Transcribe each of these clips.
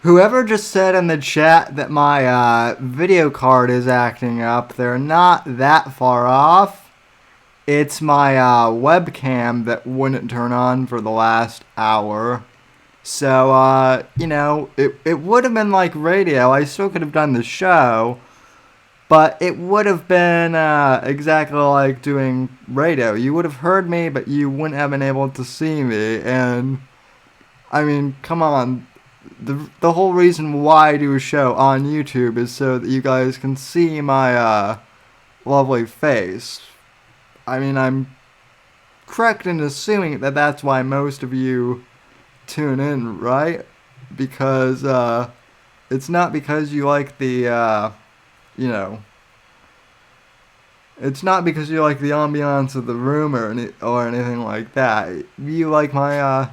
Whoever just said in the chat that my video card is acting up, they're not that far off. It's my webcam that wouldn't turn on for the last hour. So, it would have been like radio. I still could have done the show. But it would have been exactly like doing radio. You would have heard me, but you wouldn't have been able to see me. And, I mean, come on. The whole reason why I do a show on YouTube is so that you guys can see my lovely face. I mean, I'm correct in assuming that that's why most of you tune in, right? Because it's not because you like the, it's not because you like the ambiance of the room or anything like that. You like my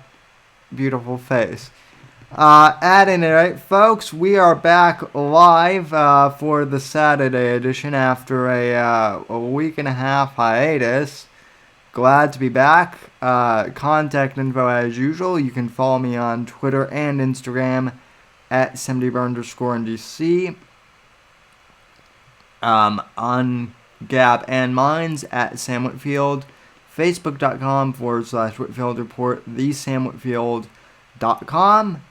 beautiful face. At any rate, folks, we are back live for the Saturday edition after a week and a half hiatus. Glad to be back. Contact info as usual. You can follow me on Twitter and Instagram at @SemDeber_NDC. On Gap and Minds at Sam Whitfield. Facebook.com/Whitfield Report. TheSamWhitfield.com.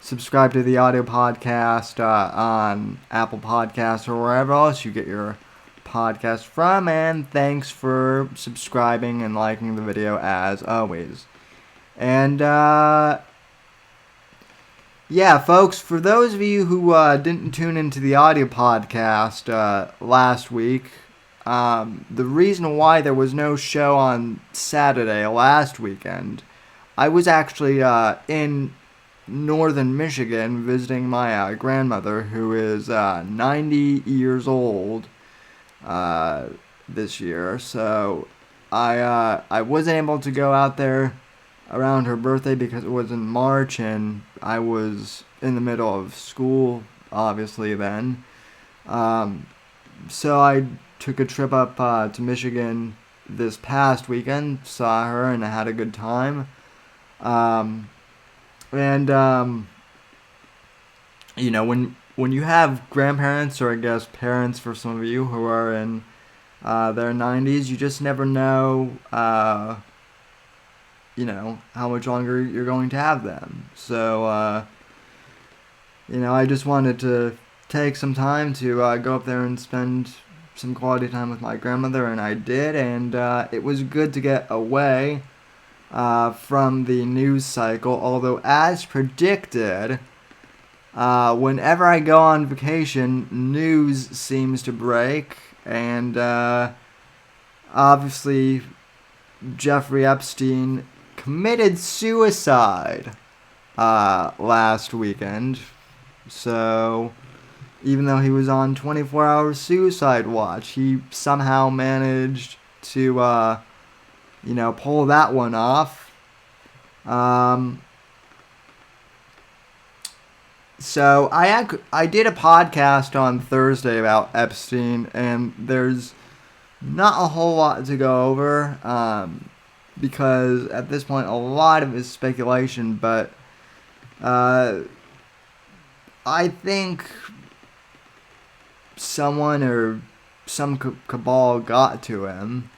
Subscribe to the audio podcast on Apple Podcasts or wherever else you get your podcast from. And thanks for subscribing and liking the video as always. And, yeah, folks, for those of you who didn't tune into the audio podcast last week, the reason why there was no show on Saturday last weekend, I was actually in northern Michigan visiting my grandmother, who is 90 years old this year. So I wasn't able to go out there around her birthday because it was in March and I was in the middle of school, obviously, then. So I took a trip up to Michigan this past weekend, saw her, and I had a good time. When you have grandparents, or I guess parents for some of you who are in their 90s, you just never know, how much longer you're going to have them. So, I just wanted to take some time to go up there and spend some quality time with my grandmother, and I did, and it was good to get away from the news cycle, although as predicted, whenever I go on vacation, news seems to break, and obviously Jeffrey Epstein committed suicide last weekend. So even though he was on 24-hour suicide watch, he somehow managed to pull that one off. So I did a podcast on Thursday about Epstein, and there's not a whole lot to go over, because at this point a lot of it is speculation, but I think someone or some cabal got to him.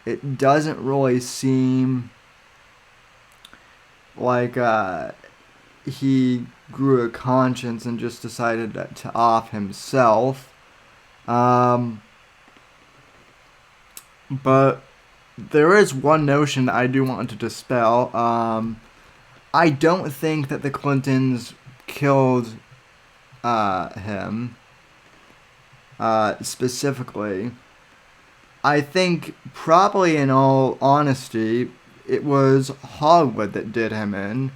It doesn't really seem like he grew a conscience and just decided to off himself. But there is one notion that I do want to dispel. I don't think that the Clintons killed him specifically. I think, probably in all honesty, it was Hollywood that did him in.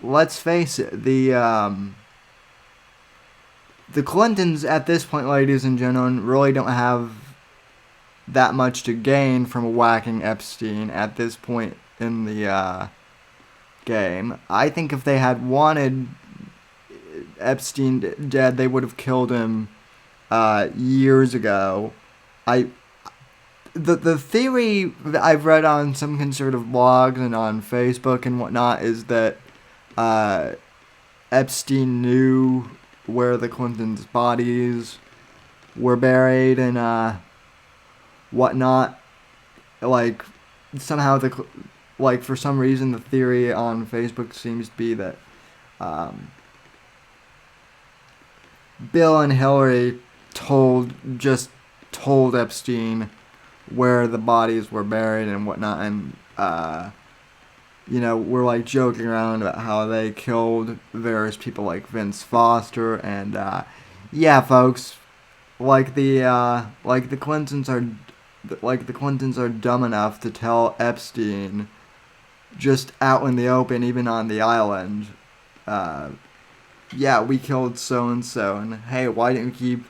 Let's face it, the Clintons at this point, ladies and gentlemen, really don't have that much to gain from whacking Epstein at this point in the game. I think if they had wanted Epstein dead, they would have killed him years ago. The theory that I've read on some conservative blogs and on Facebook and whatnot is that Epstein knew where the Clintons' bodies were buried and whatnot. Like, somehow for some reason, the theory on Facebook seems to be that Bill and Hillary told Epstein where the bodies were buried and whatnot, and we're like joking around about how they killed various people like Vince Foster, and yeah, folks, the Clintons are dumb enough to tell Epstein just out in the open, even on the island, yeah, we killed so and so, and hey, why don't you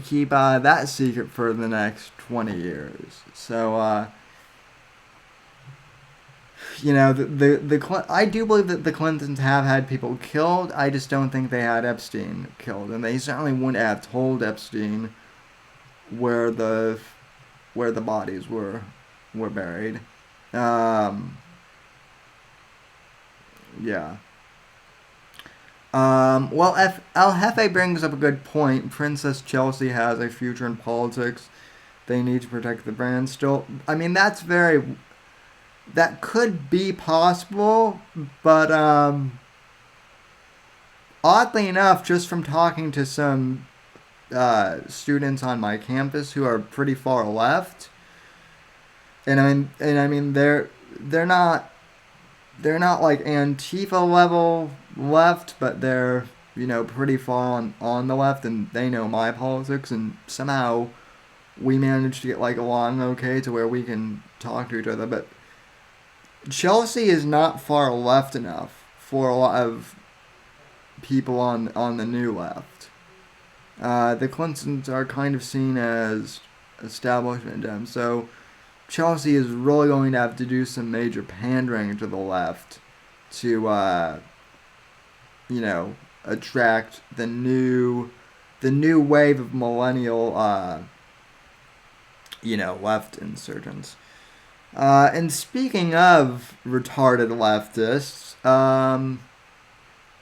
keep that secret for the next 20 years? So I do believe that the Clintons have had people killed. I just don't think they had Epstein killed, and they certainly wouldn't have told Epstein where the bodies were buried. Yeah. Well, El Jefe brings up a good point. Princess Chelsea has a future in politics. They need to protect the brand still. I mean, that could be possible, but oddly enough, just from talking to some students on my campus who are pretty far left, and I mean they're not like Antifa level left, but they're pretty far on the left, and they know my politics, and somehow we managed to get like along okay to where we can talk to each other. But Chelsea is not far left enough for a lot of people on the new left. The Clintons are kind of seen as establishment Dems, so Chelsea is really going to have to do some major pandering to the left to, attract the new wave of millennial, left insurgents. And speaking of retarded leftists,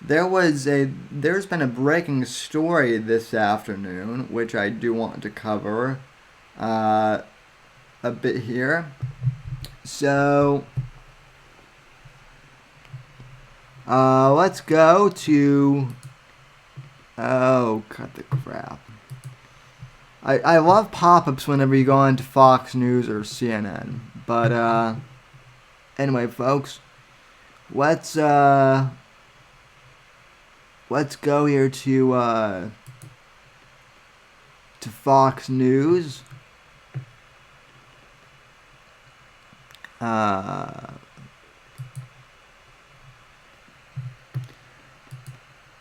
there's been a breaking story this afternoon, which I do want to cover a bit here. So let's go to cut the crap. I love pop-ups whenever you go onto Fox News or CNN, but anyway, folks, let's go here to Fox News.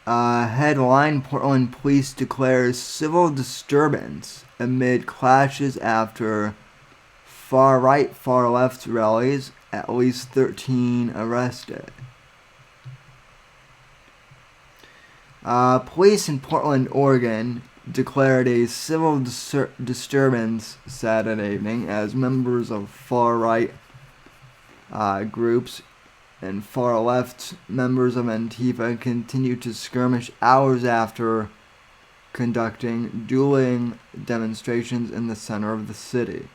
Headline: Portland police declares civil disturbance amid clashes after far-right, far-left rallies. At least 13 arrested. Police in Portland, Oregon declared a civil disturbance Saturday evening as members of far-right groups and far-left members of Antifa continued to skirmish hours after conducting dueling demonstrations in the center of the city.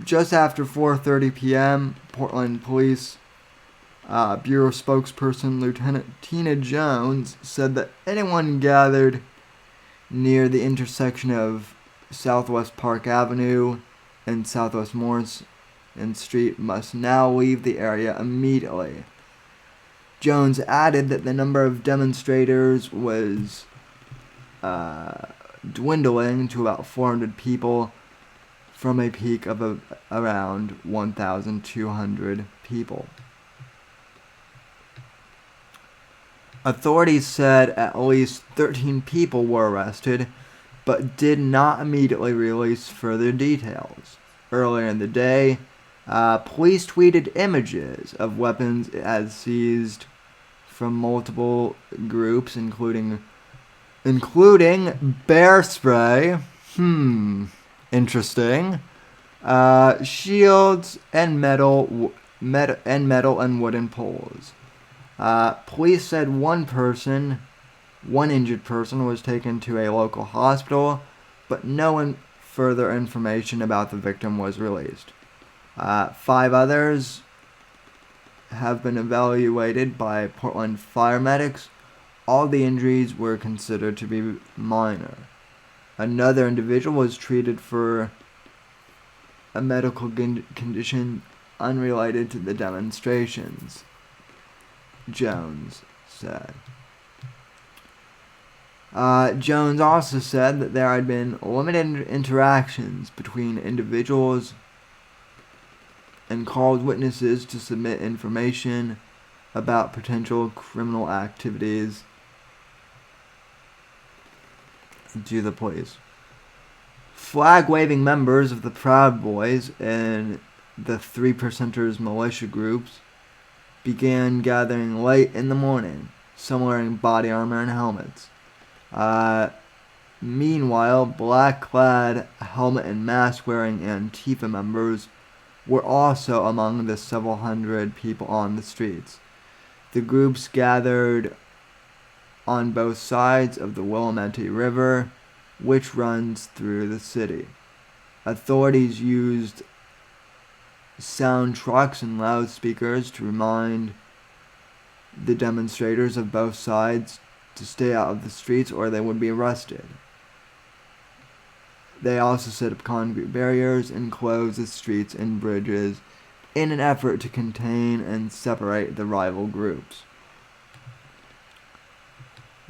Just after 4:30 p.m., Portland Police Bureau spokesperson Lieutenant Tina Jones said that anyone gathered near the intersection of Southwest Park Avenue and Southwest Morris and Street must now leave the area immediately. Jones added that the number of demonstrators was dwindling to about 400 people from a peak of around 1,200 people. Authorities said at least 13 people were arrested, but did not immediately release further details. Earlier in the day, police tweeted images of weapons as seized from multiple groups, including bear spray. Interesting. Shields and metal and wooden poles. Police said one injured person was taken to a local hospital, but no further information about the victim was released. 5 others have been evaluated by Portland fire medics. All the injuries were considered to be minor. Another individual was treated for a medical condition unrelated to the demonstrations, Jones said. Jones also said that there had been limited interactions between individuals and called witnesses to submit information about potential criminal activities to the police. Flag-waving members of the Proud Boys and the Three Percenters militia groups began gathering late in the morning, some wearing body armor and helmets. Meanwhile, black-clad, helmet and mask-wearing Antifa members were also among the several hundred people on the streets. The groups gathered on both sides of the Willamette River, which runs through the city. Authorities used sound trucks and loudspeakers to remind the demonstrators of both sides to stay out of the streets or they would be arrested. They also set up concrete barriers and closed the streets and bridges in an effort to contain and separate the rival groups.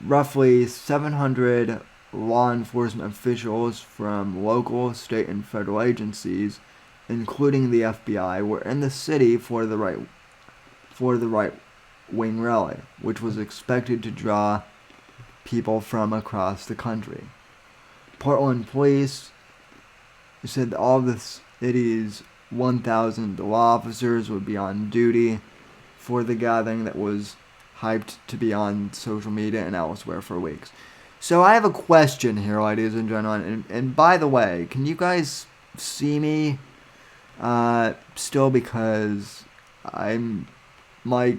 Roughly 700 law enforcement officials from local, state, and federal agencies, including the FBI, were in the city for the right-wing rally, which was expected to draw people from across the country. Portland police said that all of the city's 1,000 law officers would be on duty for the gathering that was hyped to be on social media and elsewhere for weeks. So I have a question here, ladies and gentlemen, and by the way, can you guys see me still, because my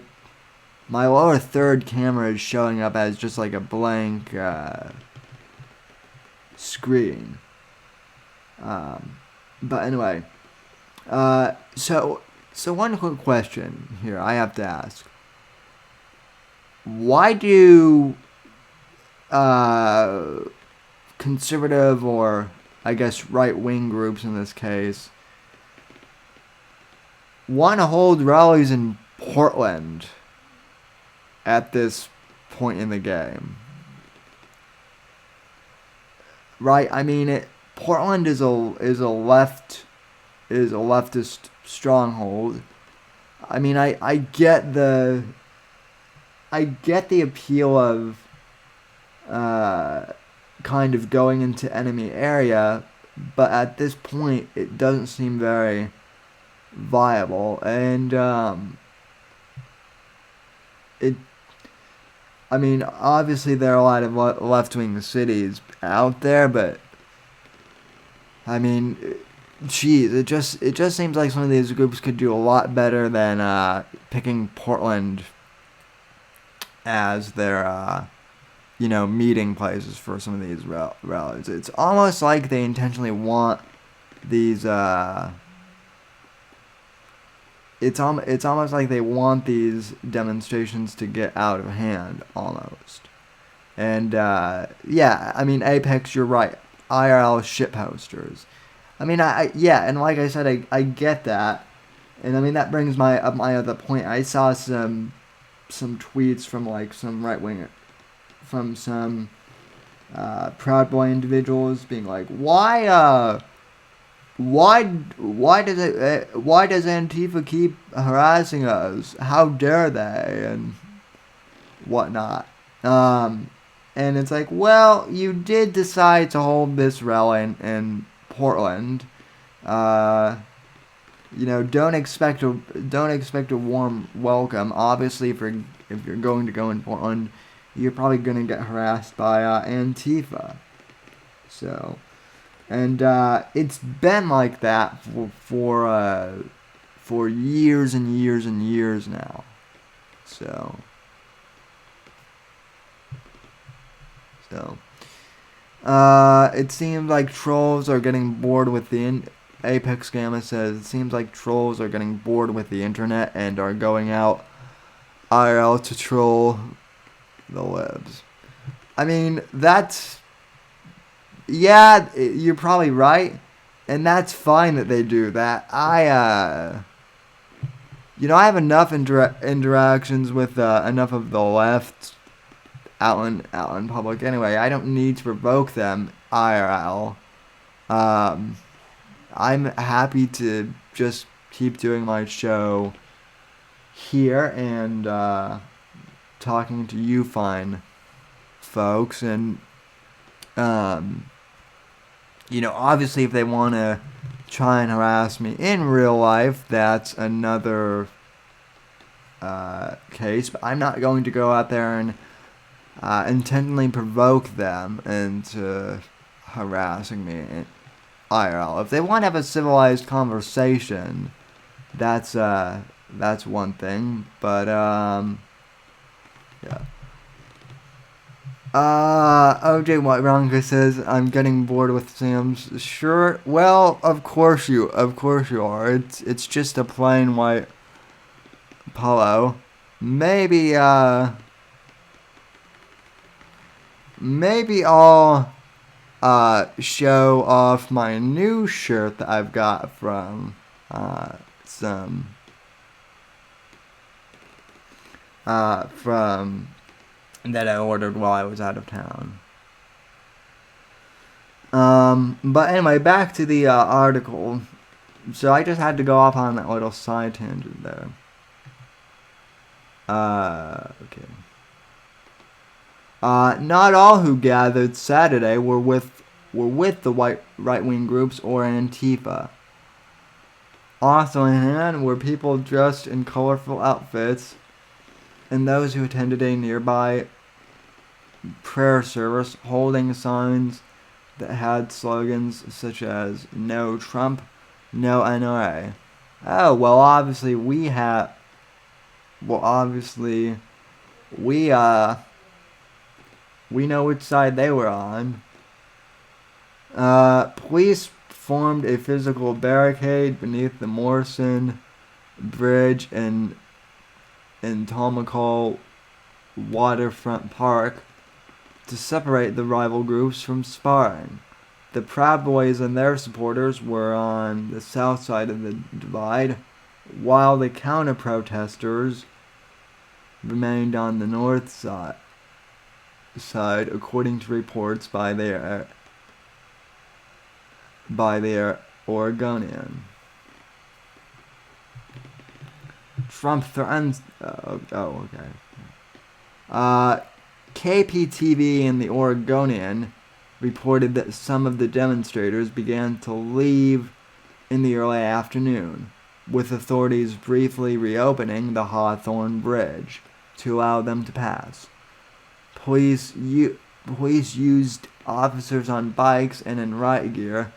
lower third camera is showing up as just like a blank screen. But anyway, so one quick question here I have to ask. Why do conservative, or I guess right-wing groups in this case, want to hold rallies in Portland at this point in the game? Right? I mean, Portland is a leftist stronghold. I mean, I get the appeal of kind of going into enemy area, but at this point it doesn't seem very viable, and I mean, obviously there are a lot of left-wing cities out there, but I mean, geez, it just seems like some of these groups could do a lot better than picking Portland as their meeting places for some of these rallies. It's almost like they intentionally want these it's almost like they want these demonstrations to get out of hand, almost. And yeah, I mean, Apex, you're right. IRL shit posters. I mean, and like I said, I get that, and I mean that brings up my other point. I saw some tweets from like some right winger, from some Proud Boy individuals being like, why does Antifa keep harassing us? How dare they, and whatnot. And it's like, well, you did decide to hold this rally in Portland. Don't expect a warm welcome. Obviously, if you're going to go in Portland, you're probably going to get harassed by Antifa. So, and it's been like that for years and years and years now. So, So, it seems like trolls are getting bored with the Apex Gamma says, it seems like trolls are getting bored with the internet and are going out IRL to troll the libs. I mean, you're probably right, and that's fine that they do that. I have enough interactions with enough of the left out in public anyway. I don't need to provoke them IRL. I'm happy to just keep doing my show here and talking to you fine folks. And, obviously if they want to try and harass me in real life, that's another case. But I'm not going to go out there and intentionally provoke them into harassing me in IRL. If they want to have a civilized conversation, that's one thing. But yeah. OJ White Ronka says, I'm getting bored with Sam's shirt. Well, of course you are. It's just a plain white polo. Maybe I'll show off my new shirt that I've got from that I ordered while I was out of town. But anyway, back to the article. So I just had to go off on that little side tangent there. Okay. Not all who gathered Saturday were with the right-wing groups or Antifa. Also in hand were people dressed in colorful outfits, and those who attended a nearby prayer service holding signs that had slogans such as "No Trump, No NRA." Oh, well, obviously we know which side they were on. Police formed a physical barricade beneath the Morrison Bridge in Tomahawk Waterfront Park to separate the rival groups from sparring. The Proud Boys and their supporters were on the south side of the divide, while the counter-protesters remained on the north side, according to reports by their Oregonian. Trump threatens. Okay. KPTV and the Oregonian reported that some of the demonstrators began to leave in the early afternoon, with authorities briefly reopening the Hawthorne Bridge to allow them to pass. Police used officers on bikes and in riot gear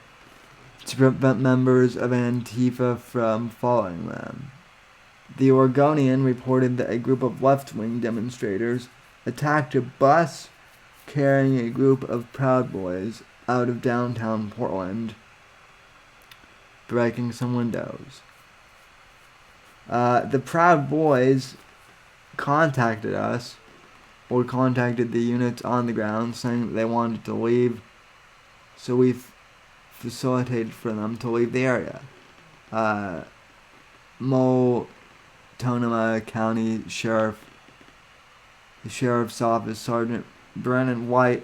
to prevent members of Antifa from following them. The Oregonian reported that a group of left-wing demonstrators attacked a bus carrying a group of Proud Boys out of downtown Portland, breaking some windows. The Proud Boys contacted the units on the ground saying that they wanted to leave, so we facilitated for them to leave the area. Multnomah County the Sheriff's Office Sergeant Brennan White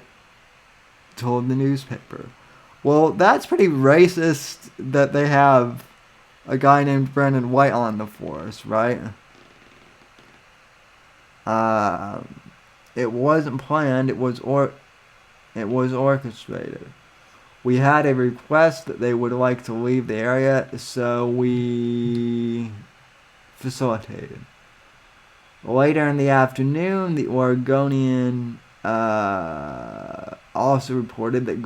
told the newspaper. Well, that's pretty racist that they have a guy named Brennan White on the force, right? It wasn't planned, it was orchestrated. We had a request that they would like to leave the area, so we facilitated. Later in the afternoon, the Oregonian also reported that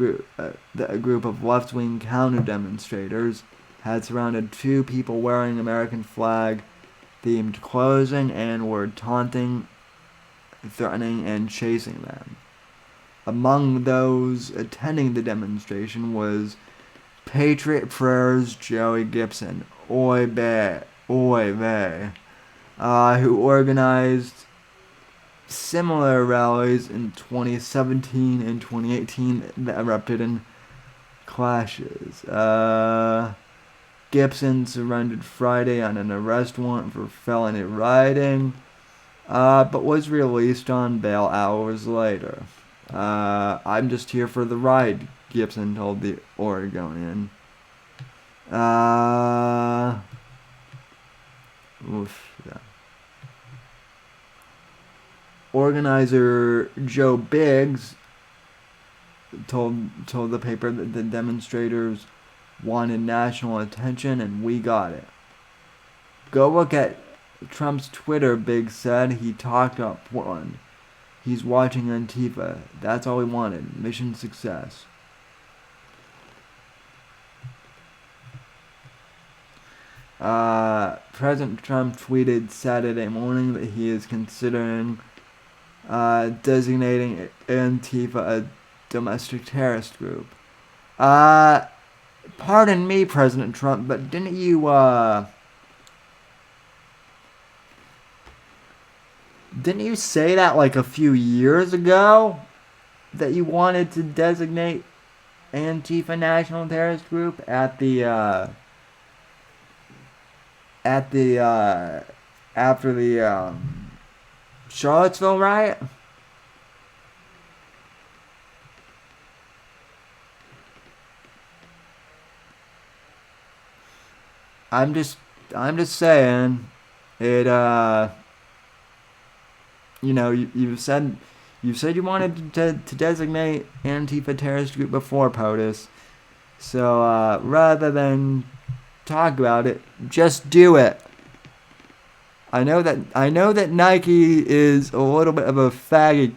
a group of left-wing counter-demonstrators had surrounded two people wearing American flag-themed clothing and were taunting, threatening, and chasing them. Among those attending the demonstration was Patriot Prayer's Joey Gibson, oy vey, who organized similar rallies in 2017 and 2018 that erupted in clashes. Gibson surrendered Friday on an arrest warrant for felony rioting, but was released on bail hours later. I'm just here for the ride, Gibson told the Oregonian. Yeah. Organizer Joe Biggs told the paper that the demonstrators wanted national attention, and we got it. Go look at Trump's Twitter, Biggs said. He talked up Portland. He's watching Antifa. That's all he wanted. Mission success. President Trump tweeted Saturday morning that he is considering designating Antifa a domestic terrorist group. Pardon me, President Trump, but didn't you say that like a few years ago? That you wanted to designate Antifa national terrorist group after the Charlottesville riot? I'm just saying it. You've said you wanted to designate Antifa terrorist group before, POTUS. So rather than talk about it, just do it. I know that Nike is a little bit of a faggot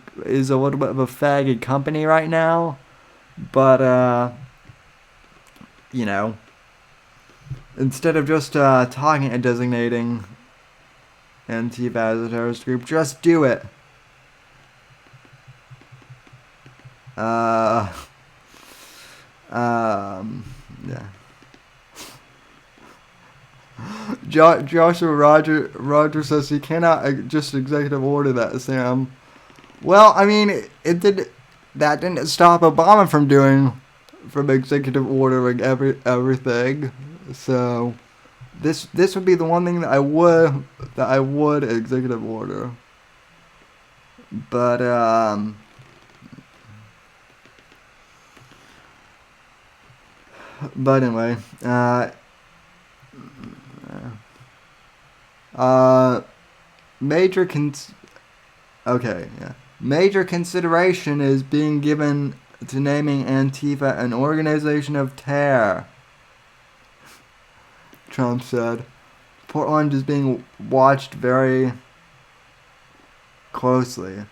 company right now, but instead of just talking and designating Antifa as a terrorist group, just do it. Yeah. Joshua Roger says he cannot just executive order that, Sam. Well, I mean, that didn't stop Obama from executive ordering everything. So this would be the one thing that I would executive order. But anyway, major consideration is being given to naming Antifa an organization of terror, Trump said. Portland is being watched very closely.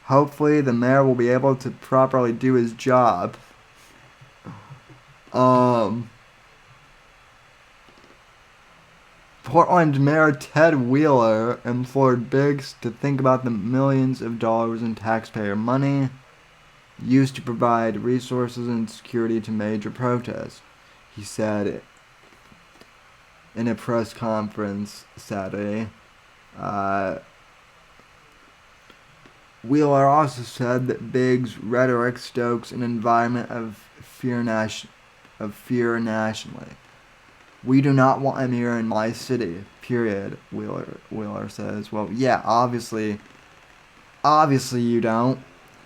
Hopefully the mayor will be able to properly do his job. Portland Mayor Ted Wheeler implored Biggs to think about the millions of dollars in taxpayer money used to provide resources and security to major protests, he said in a press conference Saturday. Wheeler also said that Biggs' rhetoric stokes an environment of fear nationally. We do not want him here in my city, period, Wheeler says. Well, yeah, obviously you don't,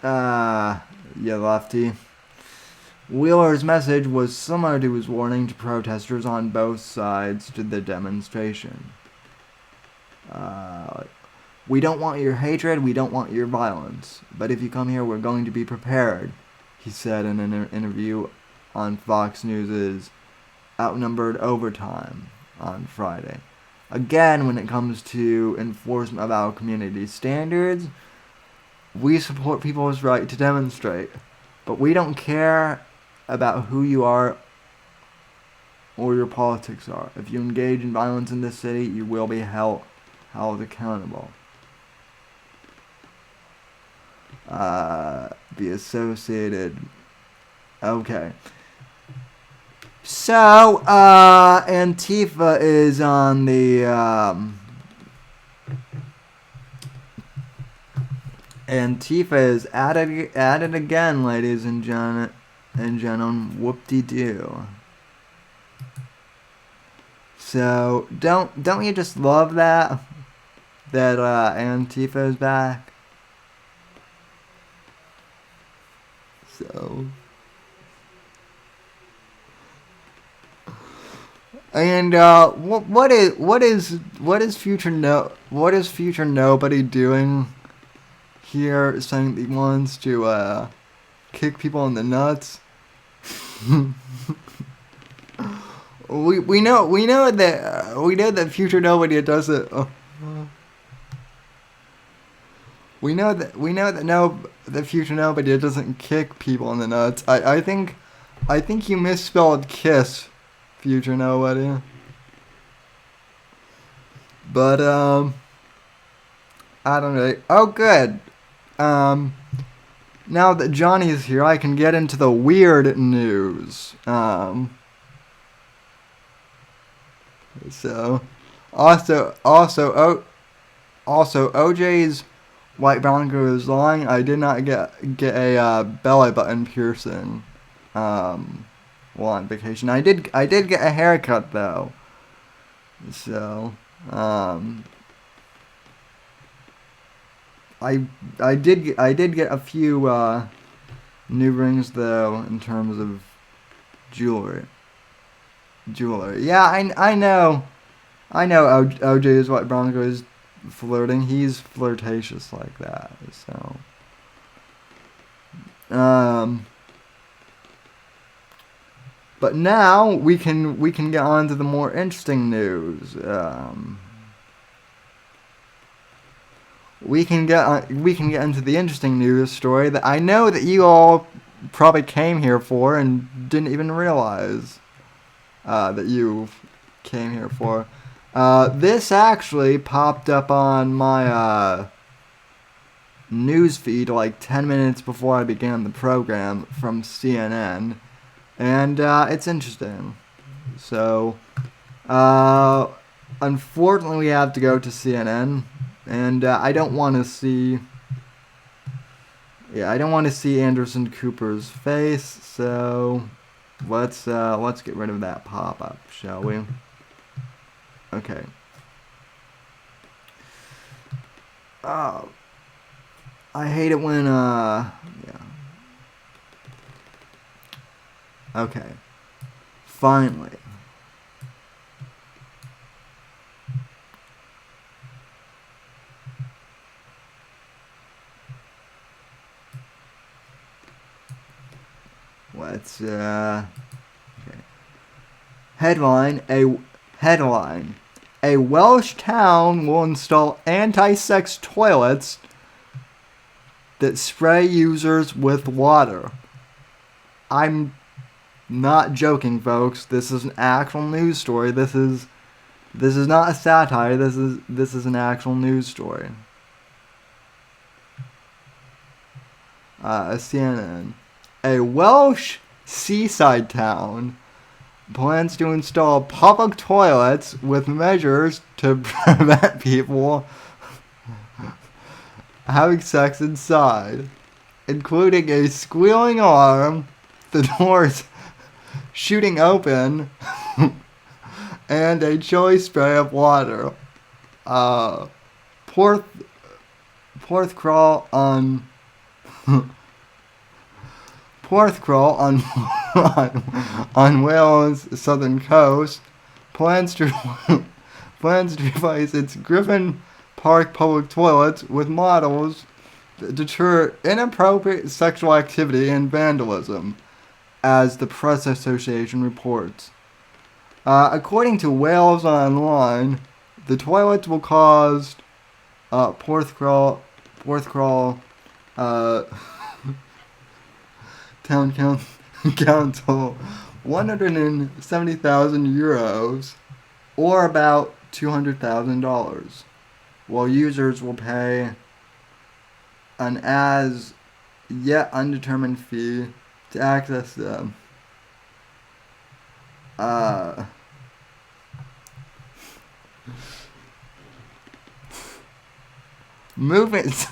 you lefty. Wheeler's message was similar to his warning to protesters on both sides to the demonstration. We don't want your hatred, we don't want your violence. But if you come here, we're going to be prepared, he said in an interview on Fox News' Outnumbered Overtime on Friday. Again, when it comes to enforcement of our community standards, we support people's right to demonstrate. But we don't care about who you are or your politics are. If you engage in violence in this city, you will be held accountable. be associated. Okay. So, Antifa is on the, Antifa is at it again, ladies and gentlemen. Whoop-de-doo. So, don't you just love that? That, Antifa is back? So... And what is future nobody doing here, saying that he wants to kick people in the nuts? we know that future nobody does it. We know that the future nobody doesn't kick people in the nuts. I think you misspelled kiss. Future nobody. But I don't know. Oh, good. Now that Johnny's here, I can get into the weird news. So also OJ's white Bronco is lying. I did not get a belly button piercing. While on vacation. I did get a haircut though. So, I did get a few new rings though in terms of jewelry. Yeah, I know OJ's white Bronco is flirting. He's flirtatious like that. So, but now we can get on to the more interesting news. We can get into the interesting news story that I know that you all probably came here for and didn't even realize that you came here for. This actually popped up on my news feed like 10 minutes before I began the program from CNN. And it's interesting. So, unfortunately, we have to go to CNN, and I don't want to see. Yeah, I don't want to see Anderson Cooper's face. So, let's get rid of that pop-up, shall we? Okay. Oh, I hate it when yeah. Okay. Finally. Let's okay. Headline. A Welsh town will install anti-sex toilets that spray users with water. I'm not joking, folks. This is an actual news story. This is not a satire. This is an actual news story. CNN. A Welsh seaside town plans to install public toilets with measures to prevent people having sex inside, including a squealing alarm, the doors shooting open, and a chilly spray of water. Porthcrawl on Wales' southern coast plans to replace its Griffin Park public toilets with models that deter inappropriate sexual activity and vandalism, as the Press Association reports. According to Wales Online, the toilets will cost Porthcrawl Town Council €170,000, or about $200,000, while users will pay an as yet undetermined fee to access them. Movement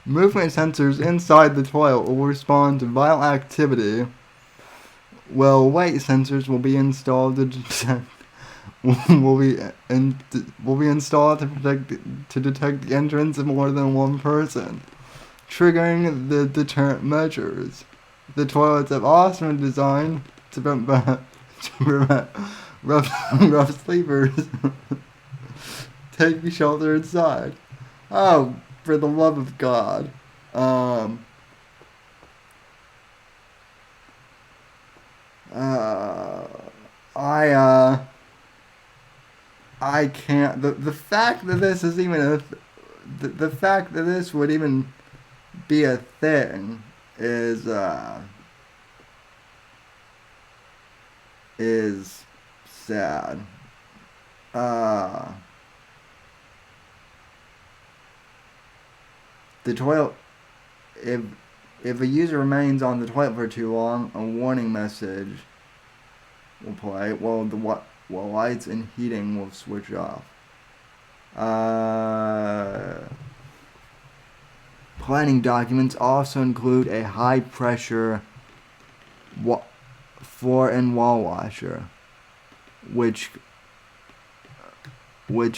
movement sensors inside the toilet will respond to vital activity, while weight sensors will be installed to detect will be installed to detect the entrance of more than one person, triggering the deterrent measures. The toilets have also been designed to prevent rough sleepers taking shelter inside. Oh, for the love of God. I I can't. The fact that this is even the fact that this would even be a thing is sad. Uh, the toilet. If if a user remains on the toilet for too long, a warning message will play. While lights and heating will switch off. Planning documents also include a high pressure floor and wall washer, which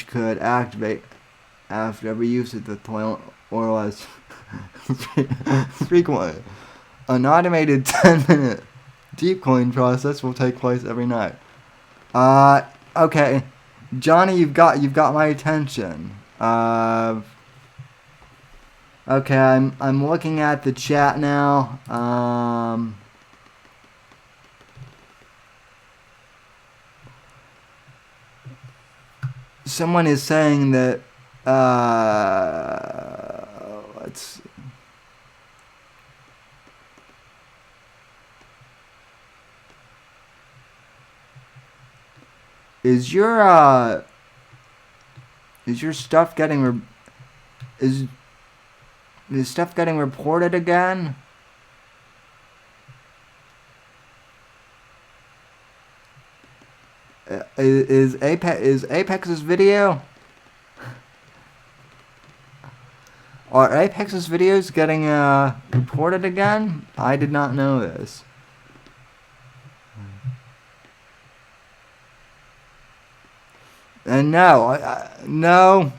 could activate after every use of the toilet or less frequently. An automated 10-minute deep clean process will take place every night. Okay, Johnny, you've got my attention. Okay, I'm looking at the chat now. Someone is saying that let's see. Is your stuff getting is stuff getting reported again? Is Apex's video? Are Apex's videos getting reported again? I did not know this. And no, no,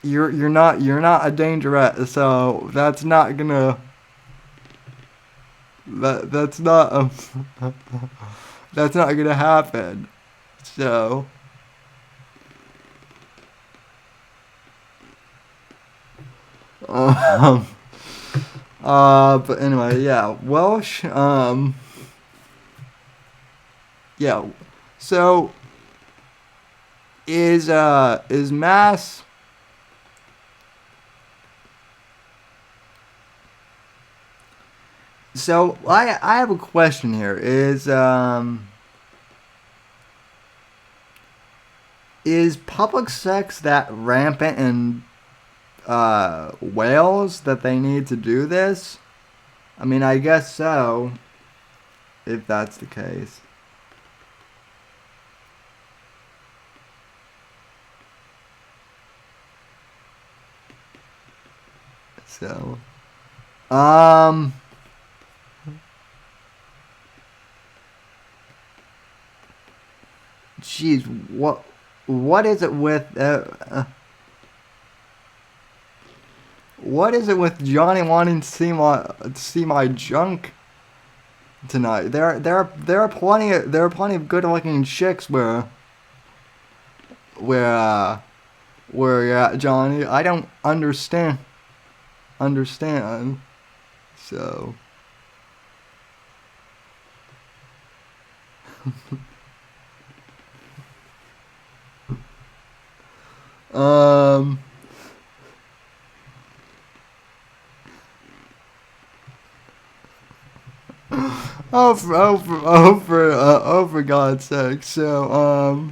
you're not a dangerette, so that's not gonna that's not that's not gonna happen. So but anyway, yeah, Welsh, yeah, so is mass so I have a question here. Is public sex that rampant in Wales that they need to do this? I mean, I guess so, if that's the case. So, jeez, what is it with what is it with Johnny wanting to see my junk tonight? There are plenty of good looking chicks where you're at, Johnny. I don't understand. So for God's sake. So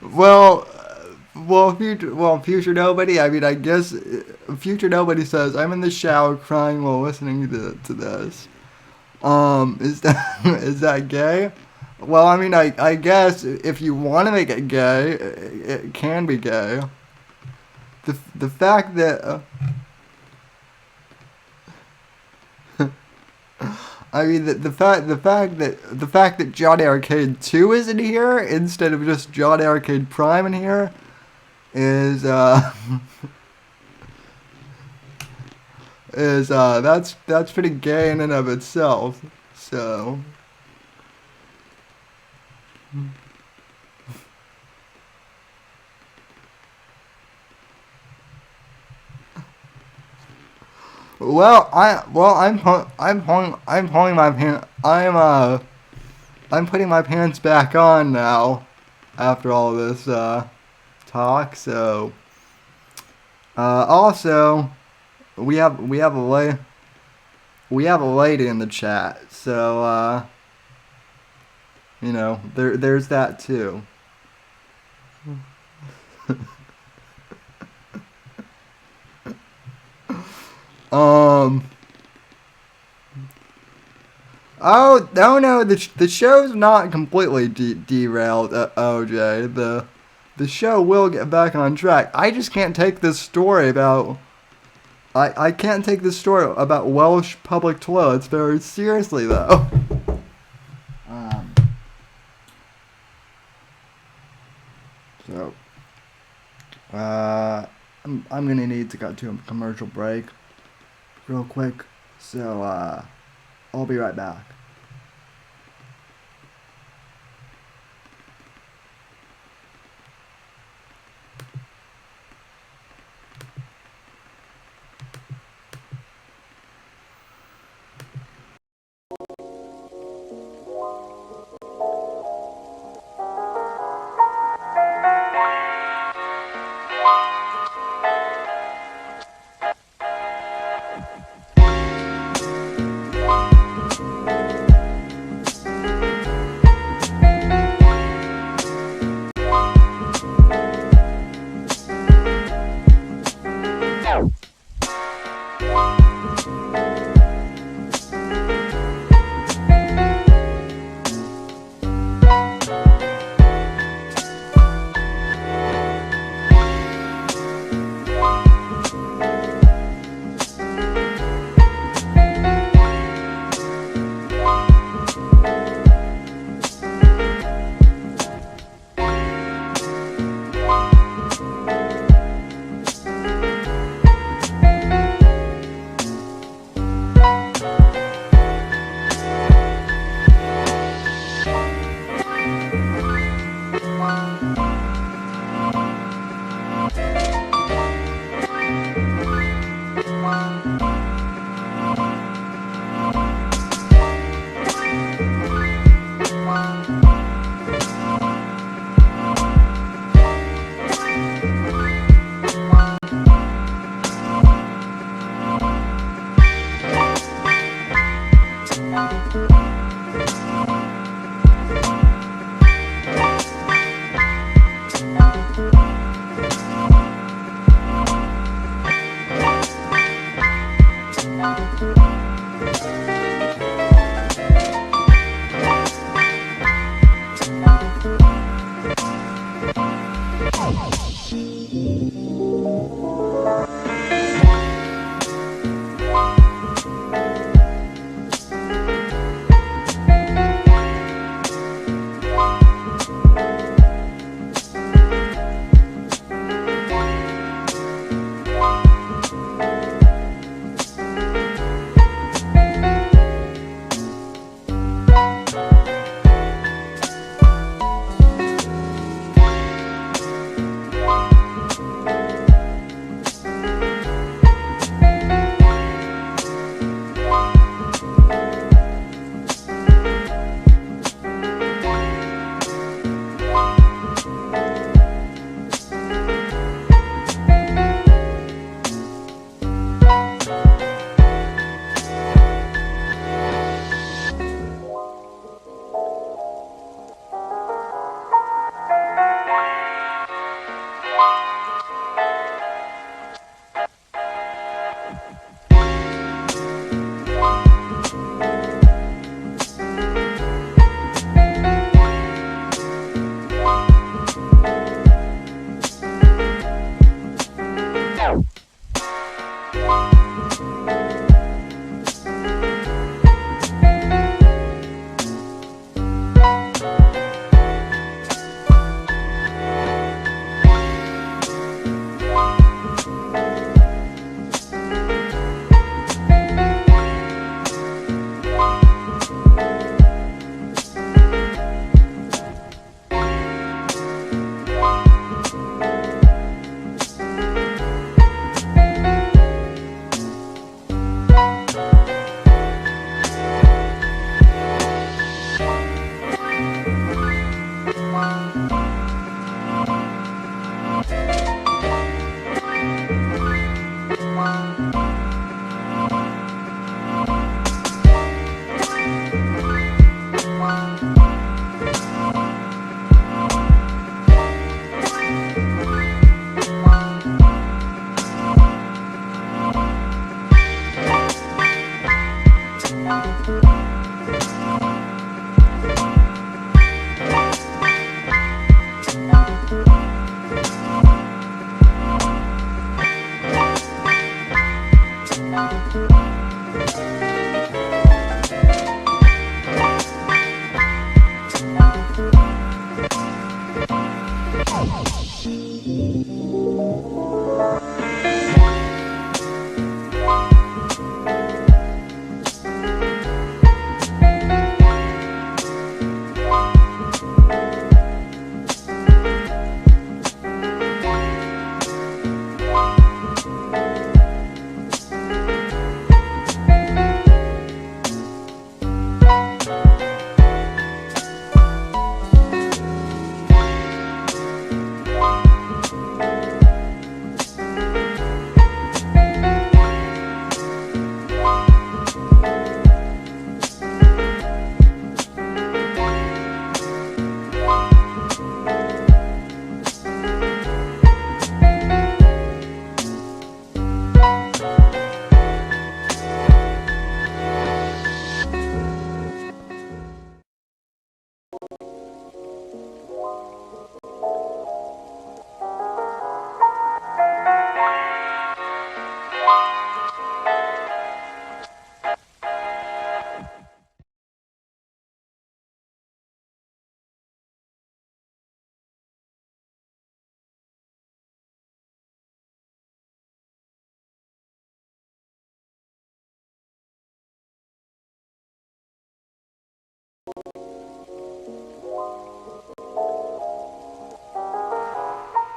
well, future nobody. I mean, I guess future nobody says I'm in the shower crying while listening to this. Is that is that gay? Well, I mean, I guess if you want to make it gay, it can be gay. The fact that I mean the fact that John Arcade 2 is in here instead of just John Arcade Prime in here is that's pretty gay in and of itself. So I'm pulling my pants. I'm putting my pants back on now after all this talk. So also we have a lady in the chat. So there's that too. Oh no, the show's not completely derailed, OJ. The show will get back on track. I just can't take this story about. I can't take this story about Welsh public toilets very seriously though. So I'm gonna need to go to a commercial break real quick. So I'll be right back.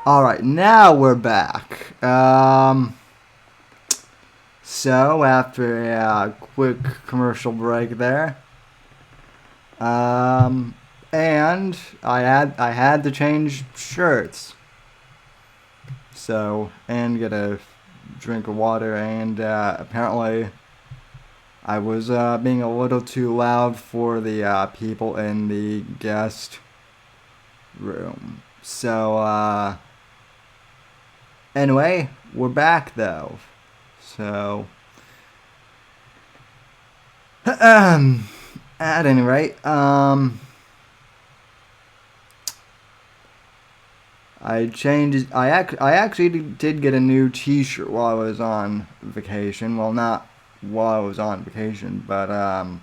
Alright, now we're back. So, after a quick commercial break there, and I had to change shirts. So, and get a drink of water, and apparently I was being a little too loud for the people in the guest room. So, anyway, we're back though. So, at any rate, I changed. I actually did get a new T-shirt while I was on vacation. Well, not while I was on vacation, but I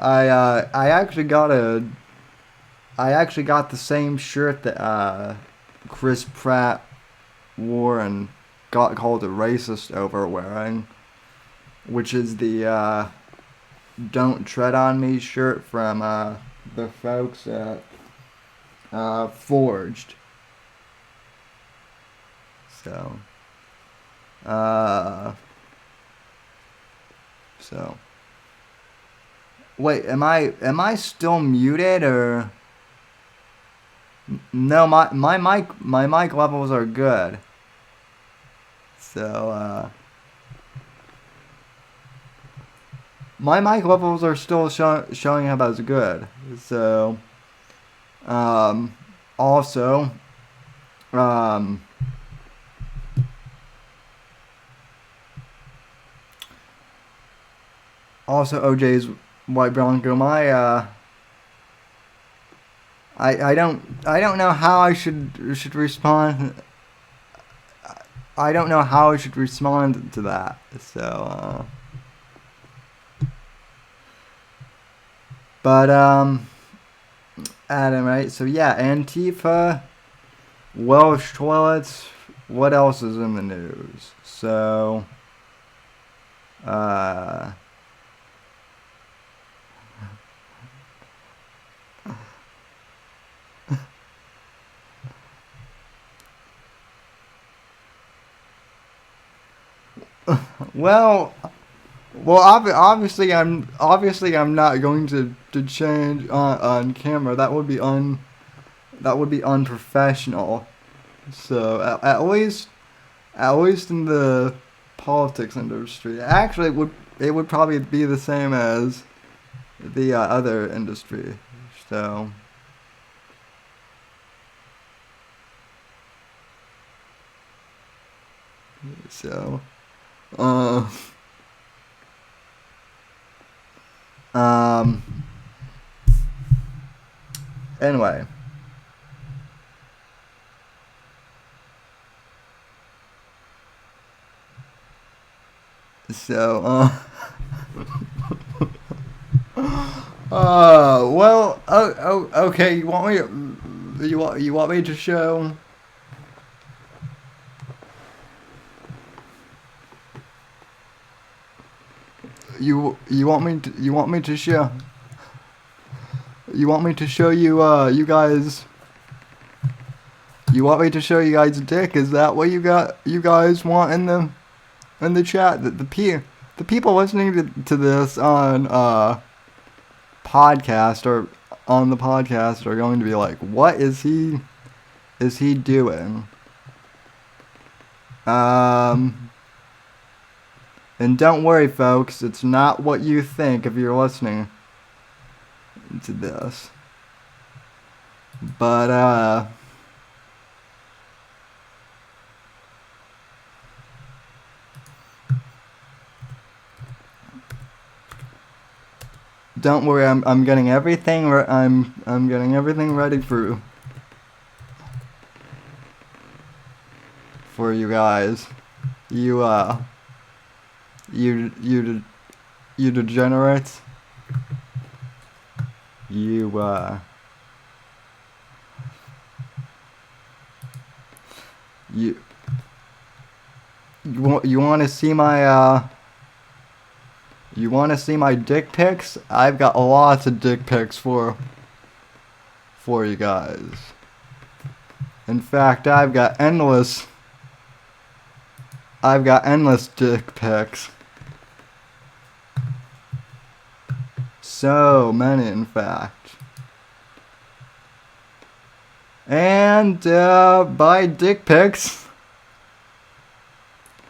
I actually got the same shirt that Chris Pratt wore and got called a racist over wearing, which is the "Don't Tread on Me" shirt from the folks at Forged. So, so. Wait, am I still muted or? No, my mic levels are good. So my mic levels are still showing up as good. So also also OJ's White Bronco, I don't know how I should respond. I don't know how I should respond to that. So but Adam, right? So yeah, Antifa, Welsh toilets. What else is in the news? So well, obviously I'm not going to change on camera. That would be unprofessional. So at least in the politics industry, actually it would probably be the same as the other industry. So So, um, anyway. So, well, okay. You want me to show? You want me to show? You want me to show you, you guys? You want me to show you guys dick? Is that what you guys want in the chat? The people listening to this on, podcast or on the podcast are going to be like, what is he doing? And don't worry, folks, it's not what you think if you're listening to this. But, don't worry, I'm getting everything I'm getting everything ready for you guys. You degenerates. You want to see my you want to see my dick pics? I've got lots of dick pics for you guys. In fact, I've got endless dick pics. So many, in fact. And by dick pics,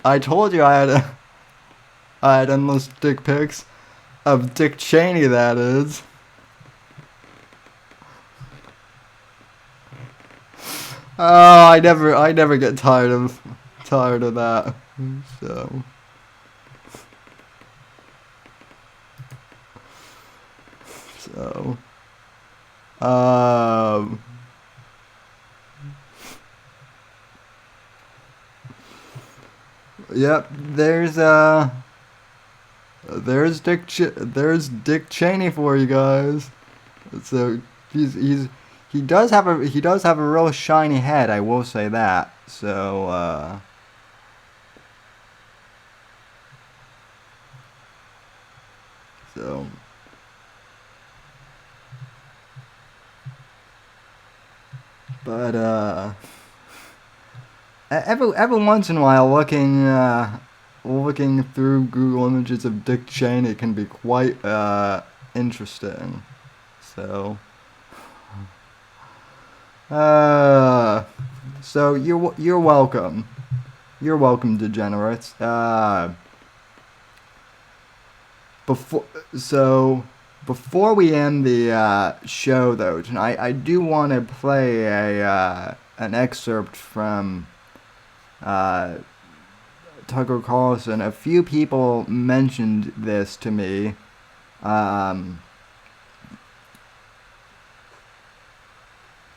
I told you I had endless dick pics of Dick Cheney, that is. Oh, I never get tired of that. So, yep, there's Dick Cheney for you guys. So he does have a real shiny head, I will say that. So but every once in a while, looking through Google images of Dick Cheney can be quite interesting. So so you're welcome. You're welcome, degenerates. Before we end the show, though, tonight, I do want to play an excerpt from Tucker Carlson. A few people mentioned this to me.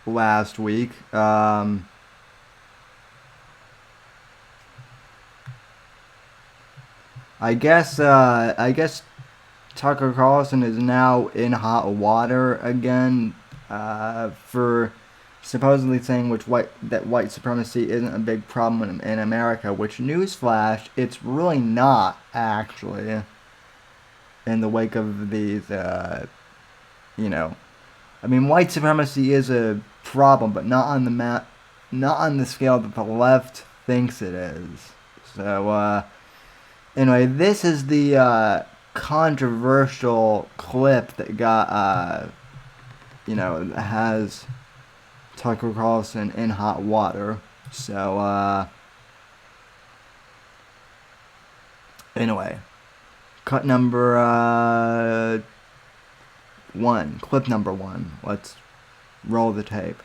Last week. I guess Tucker Carlson is now in hot water again for supposedly saying that white supremacy isn't a big problem in America, which, newsflash, it's really not, actually, in the wake of these, I mean, white supremacy is a problem, but not on the scale that the left thinks it is. So, anyway, this is the controversial clip that got, has Tucker Carlson in hot water. So, anyway, clip number 1. Let's roll the tape.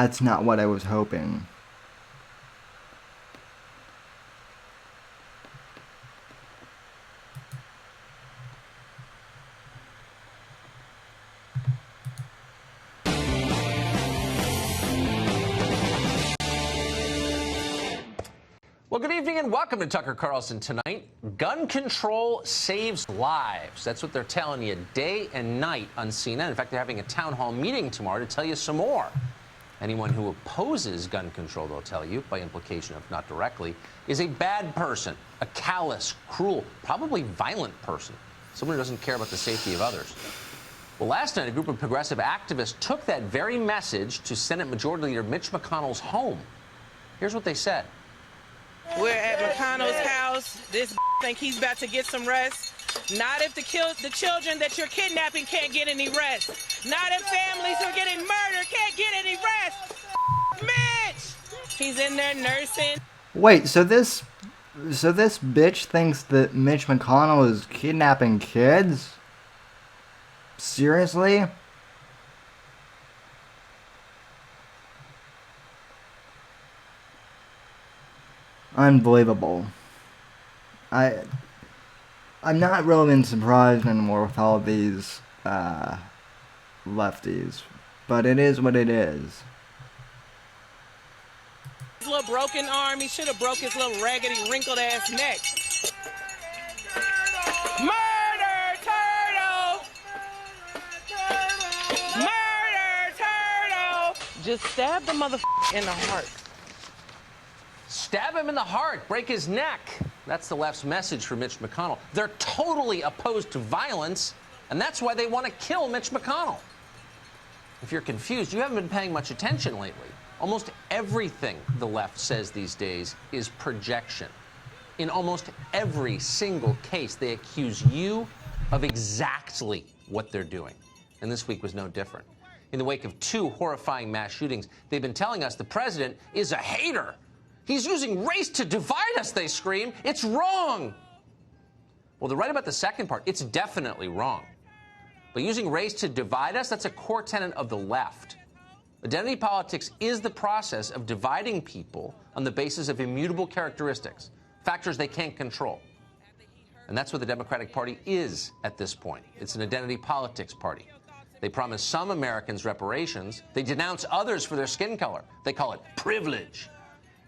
that's not what I was hoping. Well, good evening and welcome to Tucker Carlson Tonight. Gun control saves lives. That's what they're telling you day and night on CNN. In fact, they're having a town hall meeting tomorrow to tell you some more. Anyone who opposes gun control, they'll tell you, by implication if not directly, is a bad person, a callous, cruel, probably violent person, someone who doesn't care about the safety of others. Well, last night, a group of progressive activists took that very message to Senate Majority Leader Mitch McConnell's home. Here's what they said. We're at McConnell's house. This think he's about to get some rest. Not if the children that you're kidnapping can't get any rest. Not if families who are getting murdered can't get any rest. Mitch! He's in there nursing. Wait, so this bitch thinks that Mitch McConnell is kidnapping kids? Seriously? Unbelievable. I'm not really surprised anymore with all these lefties, but it is what it is. His little broken arm, he should have broke his little raggedy, wrinkled ass neck. Murder, turtle! Murder, turtle! Just stab the motherfucker in the heart. Stab him in the heart, break his neck. That's the left's message for Mitch McConnell. They're totally opposed to violence, and that's why they want to kill Mitch McConnell. If you're confused, you haven't been paying much attention lately. Almost everything the left says these days is projection. In almost every single case, they accuse you of exactly what they're doing. And this week was no different. In the wake of 2 horrifying mass shootings, they've been telling us the president is a hater. He's using race to divide us, they scream. It's wrong. Well, they're right about the second part. It's definitely wrong. But using race to divide us, that's a core tenet of the left. Identity politics is the process of dividing people on the basis of immutable characteristics, factors they can't control. And that's what the Democratic Party is at this point. It's an identity politics party. They promise some Americans reparations. They denounce others for their skin color. They call it privilege.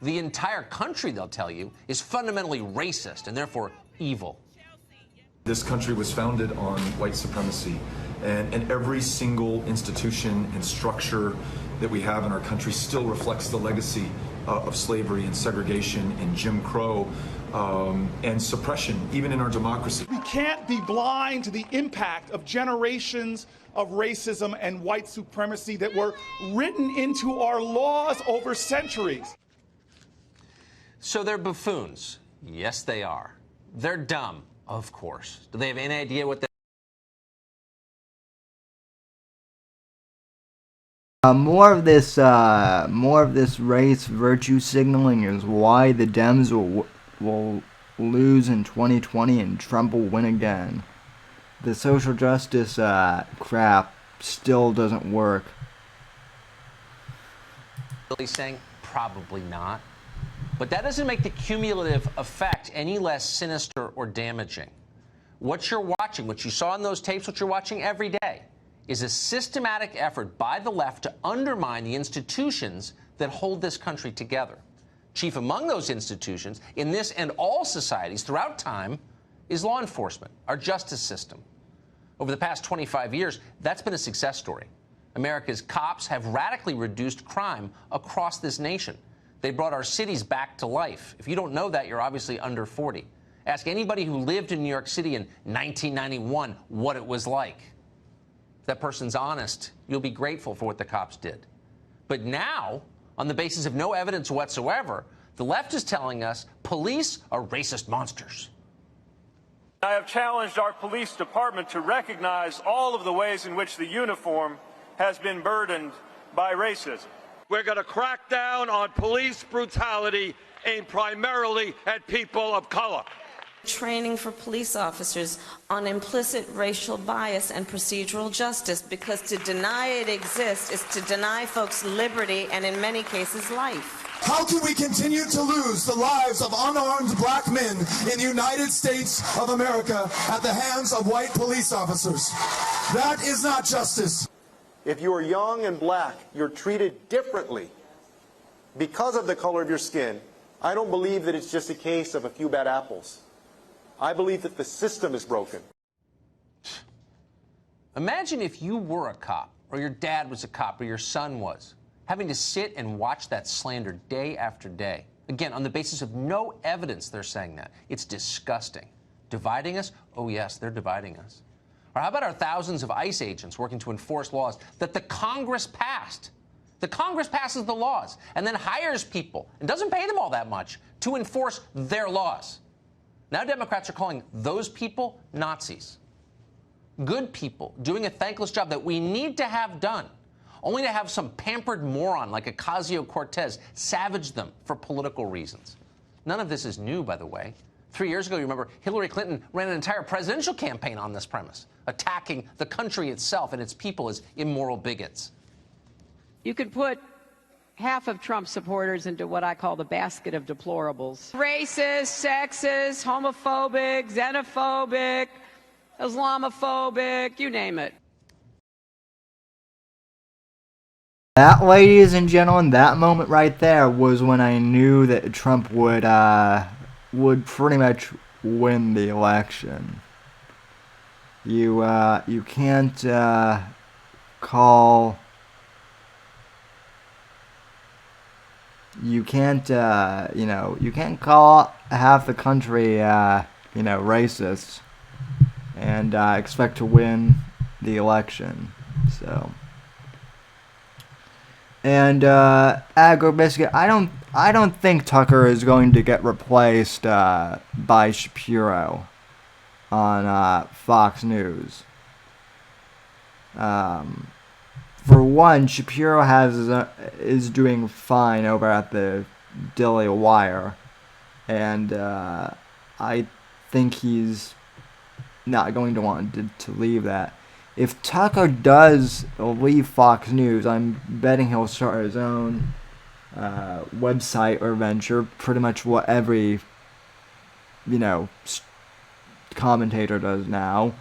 The entire country, they'll tell you, is fundamentally racist and therefore evil. This country was founded on white supremacy, and every single institution and structure that we have in our country still reflects the legacy of slavery and segregation and Jim Crow and suppression, even in our democracy. We can't be blind to the impact of generations of racism and white supremacy that were written into our laws over centuries. So they're buffoons. Yes, they are. They're dumb, of course. Do they have any idea what they're More of this race virtue signaling is why the Dems will lose in 2020 and Trump will win again. The social justice crap still doesn't work. really saying? Probably not. But that doesn't make the cumulative effect any less sinister or damaging. What you're watching, what you saw in those tapes, what you're watching every day, is a systematic effort by the left to undermine the institutions that hold this country together. Chief among those institutions, in this and all societies throughout time, is law enforcement, our justice system. Over the past 25 years, that's been a success story. America's cops have radically reduced crime across this nation. They brought our cities back to life. If you don't know that, you're obviously under 40. Ask anybody who lived in New York City in 1991 what it was like. If that person's honest, you'll be grateful for what the cops did. But now, on the basis of no evidence whatsoever, the left is telling us police are racist monsters. I have challenged our police department to recognize all of the ways in which the uniform has been burdened by racism. We're going to crack down on police brutality aimed primarily at people of color. Training for police officers on implicit racial bias and procedural justice, because to deny it exists is to deny folks liberty and in many cases life. How can we continue to lose the lives of unarmed black men in the United States of America at the hands of white police officers? That is not justice. If you are young and black, you're treated differently because of the color of your skin. I don't believe that it's just a case of a few bad apples. I believe that the system is broken. Imagine if you were a cop, or your dad was a cop, or your son was, having to sit and watch that slander day after day. Again, on the basis of no evidence they're saying that. It's disgusting. Dividing us? Oh yes, they're dividing us. Or how about our thousands of ICE agents working to enforce laws that the Congress passed? The Congress passes the laws and then hires people and doesn't pay them all that much to enforce their laws. Now Democrats are calling those people Nazis. Good people doing a thankless job that we need to have done, only to have some pampered moron like Ocasio-Cortez savage them for political reasons. None of this is new, by the way. 3 years ago, you remember, Hillary Clinton ran an entire presidential campaign on this premise, attacking the country itself and its people as immoral bigots. You could put half of Trump supporters into what I call the basket of deplorables. Racist, sexist, homophobic, xenophobic, Islamophobic, you name it. That, ladies and gentlemen, that moment right there was when I knew that Trump would pretty much win the election. You can't call. You can't, you can't call half the country, racist and expect to win the election. So, and Agrobiscuit, I don't think Tucker is going to get replaced by Shapiro on Fox News. For one, Shapiro is doing fine over at the Daily Wire, and I think he's not going to want to leave that. If Tucker does leave Fox News, I'm betting he'll start his own website or venture, pretty much what every commentator does now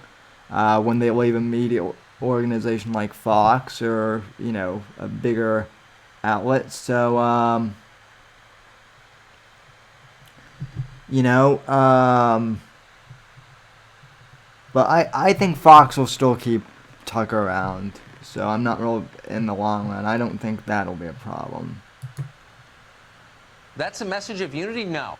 when they leave a media organization like Fox or a bigger outlet. So but I think Fox will still keep Tucker around, so I'm not real in the long run. I don't think that'll be a problem. That's a message of unity? No.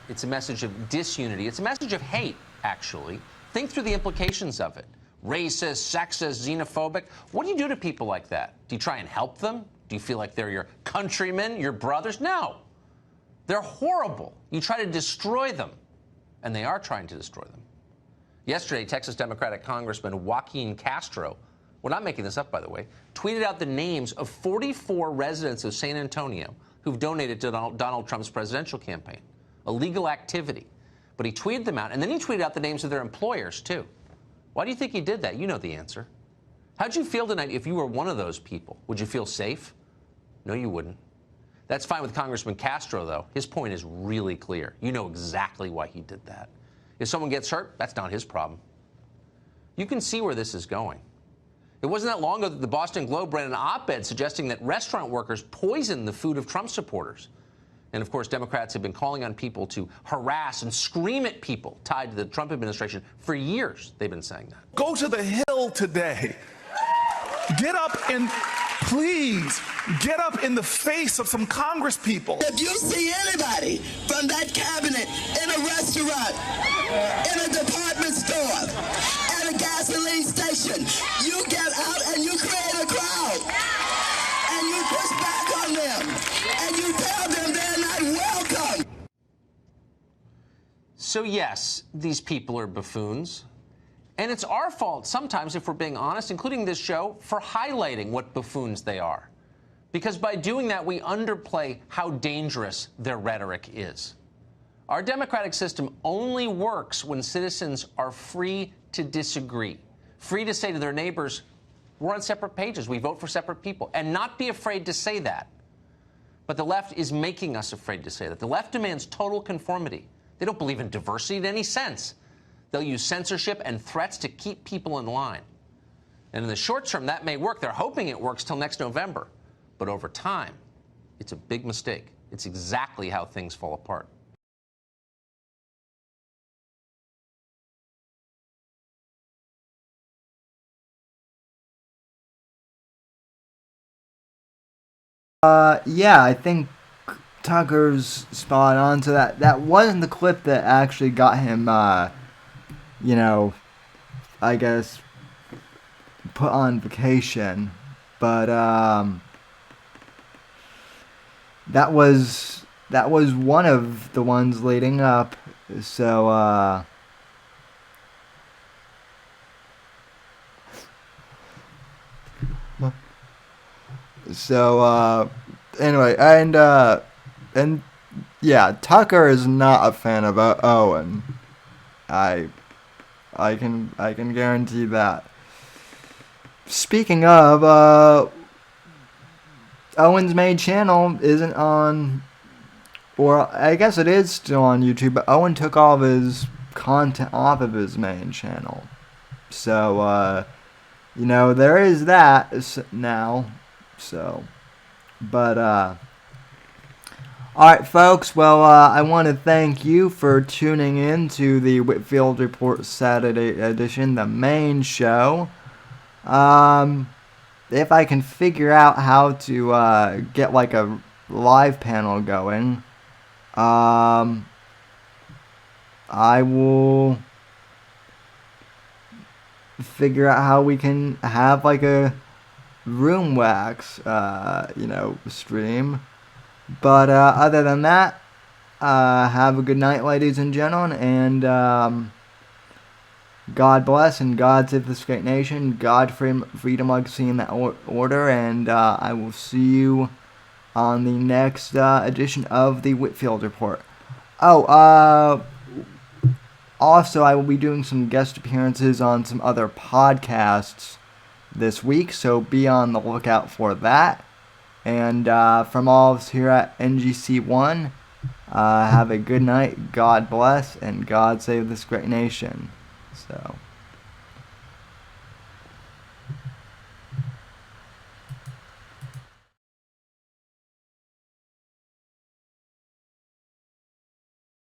It's a message of disunity. It's a message of hate, actually. Think through the implications of it. Racist, sexist, xenophobic. What do you do to people like that? Do you try and help them? Do you feel like they're your countrymen, your brothers? No. They're horrible. You try to destroy them. And they are trying to destroy them. Yesterday, Texas Democratic Congressman Joaquin Castro, we're not making this up, by the way, tweeted out the names of 44 residents of San Antonio who've donated to Donald Trump's presidential campaign. Illegal activity. But he tweeted them out, and then he tweeted out the names of their employers, too. Why do you think he did that? You know the answer. How'd you feel tonight if you were one of those people? Would you feel safe? No, you wouldn't. That's fine with Congressman Castro, though. His point is really clear. You know exactly why he did that. If someone gets hurt, that's not his problem. You can see where this is going. It wasn't that long ago that the Boston Globe ran an op-ed suggesting that restaurant workers poison the food of Trump supporters. And, of course, Democrats have been calling on people to harass and scream at people tied to the Trump administration for years. They've been saying that. Go to the Hill today. Get up and please get up in the face of some Congress people. If you see anybody from that cabinet in a restaurant, in a department store, at a gasoline station, you get out and you create a crowd. And you push back on them. And you tell them they're not welcome. So, yes, these people are buffoons. And it's our fault sometimes, if we're being honest, including this show, for highlighting what buffoons they are. Because by doing that, we underplay how dangerous their rhetoric is. Our democratic system only works when citizens are free to disagree, free to say to their neighbors, we're on separate pages, we vote for separate people, and not be afraid to say that. But the left is making us afraid to say that. The left demands total conformity. They don't believe in diversity in any sense. They'll use censorship and threats to keep people in line. And in the short term, that may work. They're hoping it works till next November. But over time, it's a big mistake. It's exactly how things fall apart. Yeah, I think Tucker's spot on to that. That wasn't the clip that actually got him, you know, I guess, put on vacation. But, that was one of the ones leading up. So, anyway, and yeah, Tucker is not a fan of Owen. I can guarantee that. Speaking of, Owen's main channel isn't on, or I guess it is still on YouTube, but Owen took all of his content off of his main channel. So, you know, there is that now. So, but, alright, folks, well, I want to thank you for tuning in to the Whitfield Report Saturday edition, the main show. If I can figure out how to, get, like, a live panel going, I will figure out how we can have, like, a room wax, you know, stream. But other than that, have a good night, ladies and gentlemen, and God bless and God save this great nation. God, freedom, legacy, in that order, and I will see you on the next edition of the Whitfield Report. Oh, also, I will be doing some guest appearances on some other podcasts this week, so be on the lookout for that. And from all of us here at NGC1, have a good night, God bless, and God save this great nation. So